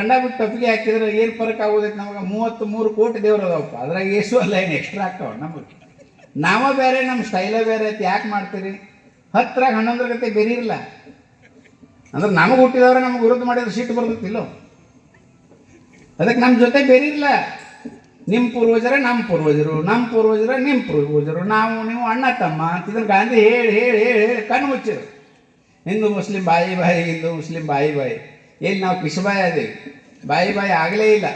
ಕಂಡ ಬಿಟ್ಟು ಟೊಪ್ಪಿಗೆ ಹಾಕಿದ್ರೆ ಏನು ಫರಕ್ ಆಗೋದೈತೆ ನಮಗೆ? 33 ಕೋಟಿ ದೇವ್ರು ಅದಾವಪ್ಪ, ಅದ್ರಾಗ ಏಸು ಅಲ್ಲ ಏನು ಎಕ್ಸ್ಟ್ರಾ ಆಗ್ತಾವ ನಮಗೆ. ನಾವ ಬೇರೆ, ನಮ್ಮ ಸ್ಟೈಲ ಬೇರೆ ಐತಿ. ಯಾಕೆ ಮಾಡ್ತೀರಿ? 10ರಾಗ 11 ಗತೆ ಬೇರೆ ಇರಲ್ಲ ಅಂದ್ರೆ ನಮಗೆ ಹುಟ್ಟಿದವ್ರೆ ನಮ್ಗೆ ವಿರುದ್ಧ ಮಾಡಿದ್ರೆ ಸಿಟ್ಟು ಬರ್ತಿಲ್ಲೋ? ಅದಕ್ಕೆ ನಮ್ಮ ಜೊತೆ ಬೇರೆ ಇಲ್ಲ. ನಿಮ್ಮ ಪೂರ್ವಜರೇ ನಮ್ಮ ಪೂರ್ವಜರು, ನಮ್ಮ ಪೂರ್ವಜರ ನಿಮ್ಮ ಪೂರ್ವಜರು, ನಾವು ನೀವು ಅಣ್ಣ ತಮ್ಮ ಅಂತಿದ್ರೆ ಗಾಂಧಿ ಹೇಳಿ ಹೇಳಿ ಹೇಳಿ ಹೇಳಿ ಕಣ್ಣು ಮುಚ್ಚಿರು. ಹಿಂದೂ ಮುಸ್ಲಿಂ ಬಾಯಿ ಬಾಯಿ, ಹಿಂದೂ ಮುಸ್ಲಿಂ ಬಾಯಿ ಬಾಯಿ. ಎಲ್ಲಿ ನಾವು ಪಿಶಬಾಯಿ ಅದೇವಿ, ಬಾಯಿ ಬಾಯಿ ಆಗಲೇ ಇಲ್ಲ.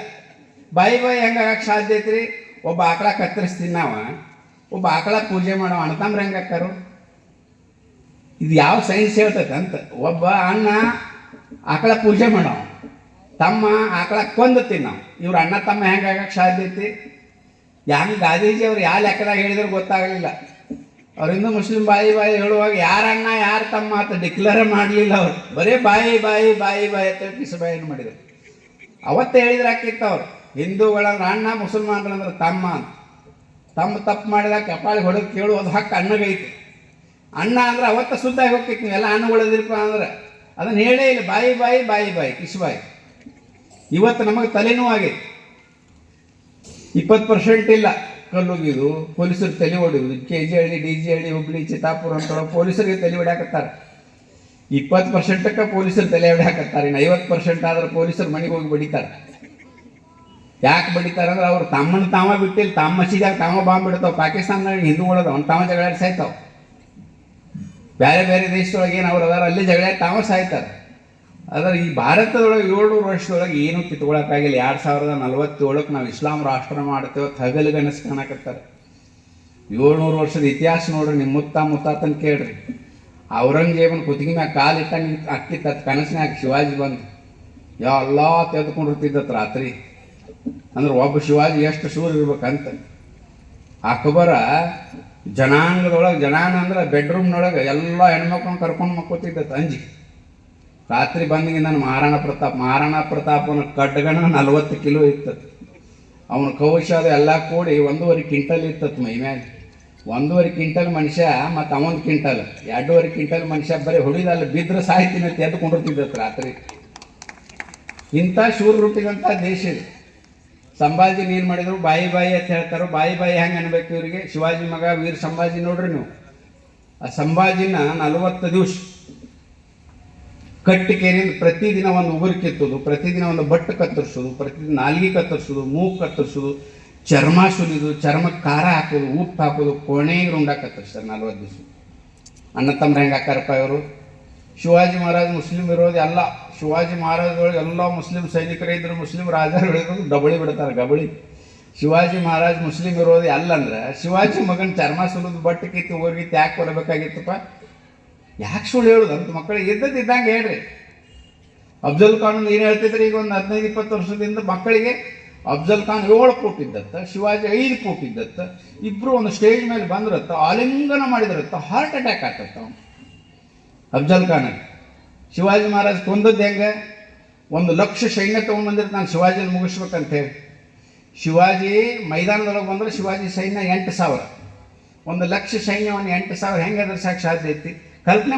ಬಾಯಿ ಬಾಯಿ ಹೆಂಗೆ ಆಗಕ್ಕೆ ಸಾಧ್ಯ ಐತ್ರಿ? ಒಬ್ಬ ಆಕಳ ಕತ್ತರಿಸ್ತೀನಿ ನಾವು, ಒಬ್ಬ ಆಕಳ ಪೂಜೆ ಮಾಡೋ ಅಣ್ಣತಮ್ರ ಹೆಂಗೆ ಹಾಕಾರು? ಇದು ಯಾವ ಸೈನ್ಸ್ ಹೇಳ್ತೈತೆ ಅಂತ? ಒಬ್ಬ ಅಣ್ಣ ಆಕಳ ಪೂಜೆ ಮಾಡೋ, ತಮ್ಮ ಆಕಳ ಕೊಂದು ತಿನ್ನೋ, ಇವ್ರು ಅಣ್ಣ ತಮ್ಮ ಹೆಂಗೆ ಆಗಕ್ಕೆ ಸಾಧ್ಯ ಐತಿ? ಹೆಂಗೆ ಗಾಂಧೀಜಿ ಅವ್ರು ಯಾವ ಲೆಕ್ಕದಾಗ ಹೇಳಿದ್ರೆ ಗೊತ್ತಾಗಲಿಲ್ಲ. ಅವ್ರು ಹಿಂದೂ ಮುಸ್ಲಿಂ ಬಾಯಿ ಬಾಯಿ ಹೇಳುವಾಗ ಯಾರ ಅಣ್ಣ ಯಾರು ತಮ್ಮ ಅಂತ ಡಿಕ್ಲೇರ್ ಮಾಡಲಿಲ್ಲ. ಅವ್ರು ಬರೀ ಬಾಯಿ ಬಾಯಿ ಬಾಯಿ ಬಾಯಿ ಅಂತ ಪಿಸಬಾಯಿನ ಮಾಡಿದರು. ಅವತ್ತೇ ಹೇಳಿದ್ರೆ ಹಾಕಿತ್ತು ಅವ್ರು, ಹಿಂದೂಗಳಂದ್ರೆ ಅಣ್ಣ, ಮುಸಲ್ಮಾನರಂದ್ರೆ ತಮ್ಮ ಅಂತ. ತಮ್ಮ ತಪ್ಪು ಮಾಡಿದಾಗ ಕಪಾಳಿ ಹೊಡೆದು ಕೇಳುವುದು ಹಕ್ಕು ಅಣ್ಣಗೈತಿ. ಅಣ್ಣ ಅಂದ್ರೆ ಅವತ್ತ ಸುದ್ದಾಗಿ ಹೋಗ್ತೈತಿ. ನೀವೆಲ್ಲ ಅಣ್ಣಗಳದಿರಪ್ಪ ಅಂದ್ರೆ ಅದನ್ನು ಹೇಳೇ ಇಲ್ಲ. ಬಾಯಿ ಬಾಯಿ ಬಾಯಿ ಬಾಯಿ ಕಿಸಬಾಯಿ. ಇವತ್ತು ನಮಗೆ ತಲೆನೂ ಆಗೈತಿ. 20% ಇಲ್ಲ ಕಲ್ಲುಗಿದು, ಪೊಲೀಸರು ತಲೆ ಹೊಡೆಯುವುದು. KG ಹಳ್ಳಿ, DG ಹಳ್ಳಿ, ಹುಬ್ಳಿ, ಚಿತ್ತಾಪುರ ಅಂತ ಪೊಲೀಸರಿಗೆ ತಲೆ ಹೊಡ್ಯಾಕತ್ತಾರೆ. 20%ಕ್ಕೆ ಪೊಲೀಸರು ತಲೆ ಹೊಡ್ಯಾಕತ್ತಾರೆ. ಇನ್ನು 50% ಆದ್ರೆ ಪೊಲೀಸರು ಮನೆಗೆ ಹೋಗಿ ಬಡಿತಾರೆ. ಯಾಕೆ ಬಡಿತಾರೆ ಅಂದ್ರೆ ಅವ್ರು ತಮ್ಮನ್ನು ತಾವ ಬಿಟ್ಟಿಲ್ಲ. ತಮ್ಮ ಮಸೀದಿಯಾಗ ತಾವ ಬಾಂಬ್ ಬಿಡ್ತಾವೆ. ಪಾಕಿಸ್ತಾನದಾಗ ಹಿಂದೂಗಳದ ಅವ್ನು ತಾವ ಜಗಳಾಡಿ ಸಾಯ್ತಾವ. ಬೇರೆ ಬೇರೆ ದೇಶದೊಳಗೆ ಏನು ಅವ್ರು ಅದಾರ ಅಲ್ಲಿ ಜಗಳಾಡಿ ತಾವ ಸಾಯ್ತಾರೆ. ಆದರೆ ಈ ಭಾರತದೊಳಗೆ 700 ವರ್ಷದೊಳಗೆ ಏನೂ ಕಿತ್ಕೊಳ್ಳೋಕ್ಕಾಗಿಲ್ಲ. 2047ಕ್ಕೆ ನಾವು ಇಸ್ಲಾಂ ರಾಷ್ಟ್ರ ಮಾಡ್ತೇವೆ ಹಗಲಿಗನಸು ಕಾಣಕತ್ತಾರೆ. 700 ವರ್ಷದ ಇತಿಹಾಸ ನೋಡ್ರಿ. ನಿಮ್ಮ ಮುತ್ತಾತನ ಕೇಳ್ರಿ. ಔರಂಗಜೇಬನ ಕುತ್ತಿಗೆ ಮ್ಯಾಗ ಕಾಲಿಟ್ಟಂಗೆ ಅಕ್ಕಿತ್ತ ಕನಸಿನಾಗ ಶಿವಾಜಿ ಬಂದು ಎಲ್ಲ ತೆಗೆದುಕೊಂಡಿರ್ತಿದ್ದತ್ ರಾತ್ರಿ. ಅಂದ್ರೆ ಒಬ್ಬ ಶಿವಾಜಿ ಎಷ್ಟು ಶೂರ ಇರ್ಬೇಕಂತ. ಅಕ್ಬರ ಜನಾಂಗದೊಳಗೆ, ಜನಾಂಗ ಅಂದ್ರೆ ಬೆಡ್ರೂಮ್ನೊಳಗೆ ಎಲ್ಲ ಹೆಣ್ಮಕ್ಳನ್ನ ಕರ್ಕೊಂಡು ಮಕ್ಕೋತಿದ್ದತ್ ಅಂಜಿ. ರಾತ್ರಿ ಬಂದಿಗೆ ನಾನು ಮಹಾರಾಣಾ ಪ್ರತಾಪನ ಕಡ್ಗಣ 40 ಕಿಲೋ ಇರ್ತದೆ. ಅವನ ಕವಶ ಅದು ಎಲ್ಲ ಕೂಡಿ 1.5 ಕ್ವಿಂಟಲ್ ಇರ್ತದೆ ಮೈ ಮ್ಯಾಗ. 1.5 ಕ್ವಿಂಟಲ್ ಮನುಷ್ಯ ಮತ್ತು ಅವೊಂದು ಕ್ವಿಂಟಲ್, 2.5 ಕ್ವಿಂಟಲ್ ಮನುಷ್ಯ ಬರೀ ಹೊಡಿದಲ್ಲಿ ಬಿದ್ದರೆ ಸಾಯ್ತೀನಿ ಅಂತ ಎದ್ದುಕೊಂಡಿರ್ತಿದ್ದತ್ತು ರಾತ್ರಿ. ಇಂಥ ಶೂರ ರೂಪಿದಂಥ ದೇಶ ಇದೆ. ಸಂಭಾಜಿನ ಏನು ಮಾಡಿದ್ರು? ಬಾಯಿ ಬಾಯಿ ಅಂತ ಹೇಳ್ತಾರೋ. ಬಾಯಿ ಬಾಯಿ ಹೆಂಗೆ ಅನ್ಬೇಕು ಇವರಿಗೆ? ಶಿವಾಜಿ ಮಗ ವೀರ ಸಂಭಾಜಿ ನೋಡ್ರಿ ನೀವು. ಆ ಸಂಭಾಜಿನ 40 ದಿವಸ ಕಟ್ಟಿಕೇರಿಯಿಂದ ಪ್ರತಿದಿನ ಒಂದು ಉಗುರು ಕಿತ್ತೋದು, ಪ್ರತಿದಿನ ಒಂದು ಬಟ್ಟು ಕತ್ತರಿಸೋದು, ಪ್ರತಿದಿನ ನಾಲ್ಗೆ ಕತ್ತರಿಸೋದು, ಮೂಗು ಕತ್ತರಿಸೋದು, ಚರ್ಮ ಸುಲಿದು, ಚರ್ಮಕ್ಕೆ ಖಾರ ಹಾಕೋದು, ಉಪ್ಪು ಹಾಕೋದು, ಕೊನೆಗೆ ರುಂಡ ಕತ್ತರಿಸ್ತಾರೆ 40 ದಿವಸ. ಅಣ್ಣ ತಮ್ಮ ಹೆಂಗೆ ಹಾಕಾರಪ್ಪ ಇವರು? ಶಿವಾಜಿ ಮಹಾರಾಜ್ ಮುಸ್ಲಿಂ ವಿರೋಧಿ ಅಲ್ಲ. ಶಿವಾಜಿ ಮಹಾರಾಜೊಳಗೆ ಎಲ್ಲ ಮುಸ್ಲಿಂ ಸೈನಿಕರು ಇದ್ರು, ಮುಸ್ಲಿಂ ರಾಜರು ಹೇಳಿದ್ರು ಡಬಳಿ ಬಿಡ್ತಾರೆ, ಗಬಳಿ. ಶಿವಾಜಿ ಮಹಾರಾಜ್ ಮುಸ್ಲಿಂ ವಿರೋಧಿ ಅಲ್ಲಂದ್ರೆ ಶಿವಾಜಿ ಮಗನ ಚರ್ಮ ಸುಲಿದು ಬಟ್ಟು ಕಿತ್ತು ಊರಿಗಿತ್ತು ಯಾಕೆ ಕೊಡಬೇಕಾಗಿತ್ತಪ್ಪ? ಯಾಕೆ ಸುಳ್ಳು ಹೇಳೋದು ಅಂತ ಮಕ್ಕಳಿಗೆ ಇದ್ದಂಗೆ ಹೇಳ್ರಿ. ಅಫ್ಜಲ್ ಖಾನ್ ಏನು ಹೇಳ್ತಿದ್ರೆ? ಈಗ ಒಂದು 15-20 ವರ್ಷದಿಂದ ಮಕ್ಕಳಿಗೆ ಅಫ್ಜಲ್ ಖಾನ್ 7 ಫೂಟ್ ಇದ್ದತ್ತ, ಶಿವಾಜಿ 5 ಫೂಟ್ ಇದ್ದತ್ತ. ಇಬ್ಬರು ಒಂದು ಸ್ಟೇಜ್ ಮೇಲೆ ಬಂದ್ರತ್ತ, ಆಲಿಂಗನ ಮಾಡಿದ್ರತ್ತ, ಹಾರ್ಟ್ ಅಟ್ಯಾಕ್ ಆಗ್ತತ್ತ ಅವನು ಅಫ್ಜಲ್ ಖಾನಿಗೆ. ಶಿವಾಜಿ ಮಹಾರಾಜ್ ಕೊಂದದ್ದು ಹೆಂಗೆ? 1 ಲಕ್ಷ ಸೈನ್ಯ ತೊಗೊಂಡ್ಬಂದಿರ್ತ ನಾನು ಶಿವಾಜಿನ ಮುಗಿಸ್ಬೇಕಂತ ಹೇಳಿ. ಶಿವಾಜಿ ಮೈದಾನದೊಳಗೆ ಬಂದರೆ ಶಿವಾಜಿ ಸೈನ್ಯ 8,000. 1 ಲಕ್ಷ ಸೈನ್ಯವನ್ನು 8,000 ಹೆಂಗೆ ಎದುರಿಸಕ್ಕೆ ಸಾಧ್ಯ ಐತಿ? ಕಲ್ಪನೆ